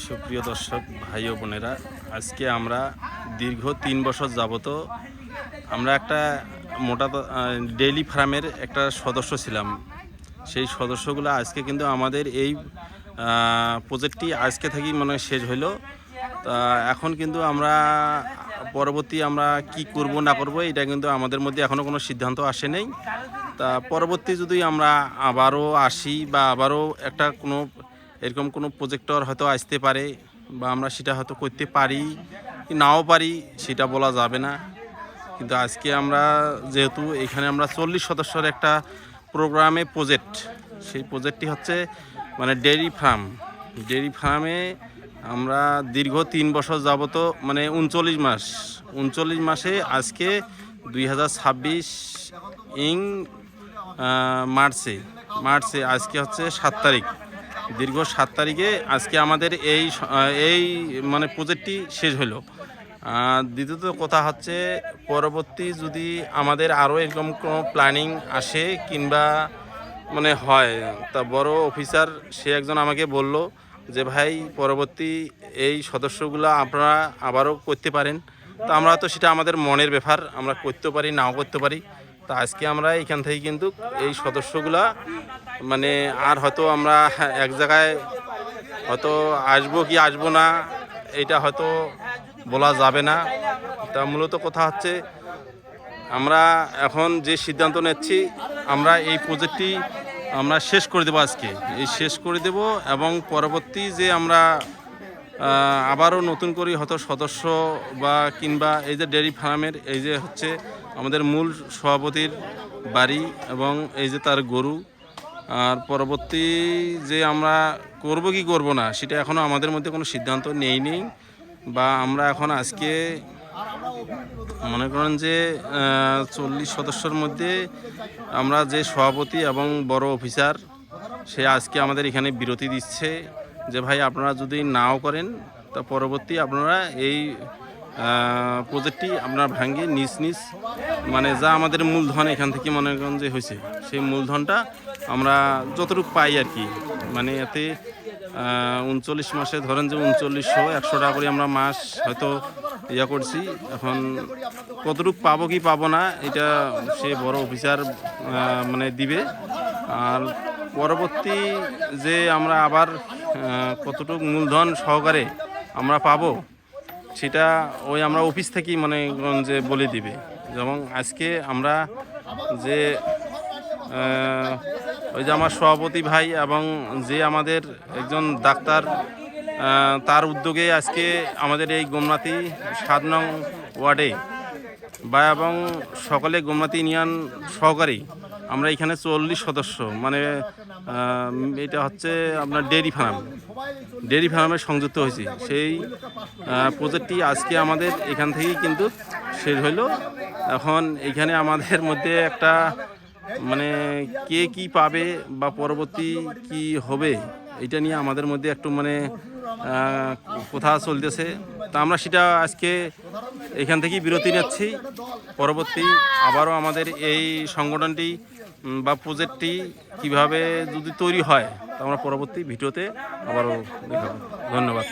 সুপ্রিয় দর্শক ভাই ও বোনেরা, আজকে আমরা দীর্ঘ 3 বছর যাবত আমরা একটা মোটা ডেইলি ফার্মের একটা সদস্য ছিলাম। সেই সদস্যগুলো আজকে কিন্তু আমাদের এই প্রজেক্টটি আজকে থেকেই মনে শেষ হইল। তা এখন কিন্তু আমরা পরবর্তী আমরা কি করব না করব এটা কিন্তু আমাদের মধ্যে এখনও কোনো সিদ্ধান্ত আসে নেই। তা পরবর্তী যদি আমরা আবারও আসি বা আবারও একটা কোনো এরকম কোনো প্রজেক্টর হয়তো আসতে পারে বা আমরা সেটা হয়তো করতে পারি কি নাও পারি সেটা বলা যাবে না। কিন্তু আজকে আমরা যেহেতু এখানে আমরা 40 সদস্যের একটা প্রোগ্রামে প্রজেক্ট, সেই প্রজেক্টটি হচ্ছে মানে ডেয়ারি ফার্মে আমরা দীর্ঘ 3 বছর যাবত মানে 39 মাসে আজকে 2026 ইং মার্চে আজকে হচ্ছে 7 তারিখ। দীর্ঘ 7 তারিখে আজকে আমাদের এই মানে প্রজেক্টটি শেষ হলো। দ্বিতীয়ত কথা হচ্ছে পরবর্তী যদি আমাদের আরও এরকম কোনো প্ল্যানিং আসে কিংবা মানে হয়, তা বড় অফিসার সে একজন আমাকে বলল যে ভাই পরবর্তী এই সদস্যগুলো আপনারা আবারও করতে পারেন। তো আমরা তো সেটা আমাদের মনের ব্যাপার, আমরা করতে পারি নাও করতে পারি। তা আজকে আমরা এখান থেকে কিন্তু এই সদস্যগুলা মানে আর হয়তো আমরা এক জায়গায় হয়তো আসবো কি আসবো না এটা হয়তো বলা যাবে না। তা মূলত কথা হচ্ছে আমরা এখন যে সিদ্ধান্ত নিচ্ছি আমরা এই প্রজেক্টটি আমরা শেষ করে দেবো, আজকে এই শেষ করে দেব এবং পরবর্তী যে আমরা আবারও নতুন করে হয়তো সদস্য বা কিংবা এই যে ডেয়ারি ফার্মের এই যে হচ্ছে আমাদের মূল সভাপতির বাড়ি এবং এই যে তার গরু, আর পরবর্তী যে আমরা করব কি করব না সেটা এখনও আমাদের মধ্যে কোনো সিদ্ধান্ত নেই বা আমরা এখন আজকে মনে করেন যে 40 সদস্যর মধ্যে আমরা যে সভাপতি এবং বড় অফিসার সে আজকে আমাদের এখানে বিরতি দিচ্ছে যে ভাই আপনারা যদি নাও করেন তা পরবর্তী আপনারা এই প্রজেক্টটি আপনারা ভাঙিয়ে নিজ মানে যা আমাদের মূলধন এখান থেকে মনে করেন যে হয়েছে সেই মূলধনটা আমরা যতটুকু পাই আর কি, মানে এতে 39 মাসে ধরেন যে 3900 টাকা করে আমরা মাস হয়তো ইয়া করছি। এখন কতটুকু পাবো কি পাবো না এটা সে বড় অফিসার মানে দিবে। আর পরবর্তী যে আমরা আবার কতটুকু মূলধন সহকারে আমরা পাবো সেটা ওই আমরা অফিস থেকেই মনে করেন যে বলে দিবে। যেমন আজকে আমরা যে ওই যে আমার সভাপতি ভাই এবং যে আমাদের একজন ডাক্তার তার উদ্যোগে আজকে আমাদের এই গোমনাতি 7 নং ওয়ার্ডে বা এবং সকলে গোমনাতি ইউনিয়ন সহকারী আমরা এখানে 40 সদস্য মানে এটা হচ্ছে আপনার ডেয়ারি ফার্মে সংযুক্ত হয়েছি। সেই প্রজেক্টটি আজকে আমাদের এখান থেকেই কিন্তু শেষ হইল। এখন এখানে আমাদের মধ্যে একটা মানে কে কি পাবে বা পরবর্তী কি হবে এটা নিয়ে আমাদের মধ্যে একটু মানে কথা চলতেছে। তা আমরা সেটা আজকে এখান থেকেই বিরতি নিচ্ছি। পরবর্তী আবারও আমাদের এই সংগঠনটি বা প্রজেক্টটি কিভাবে যদি তৈরি হয় তা আমরা পরবর্তী ভিডিওতে আবারও দেখাবো। ধন্যবাদ।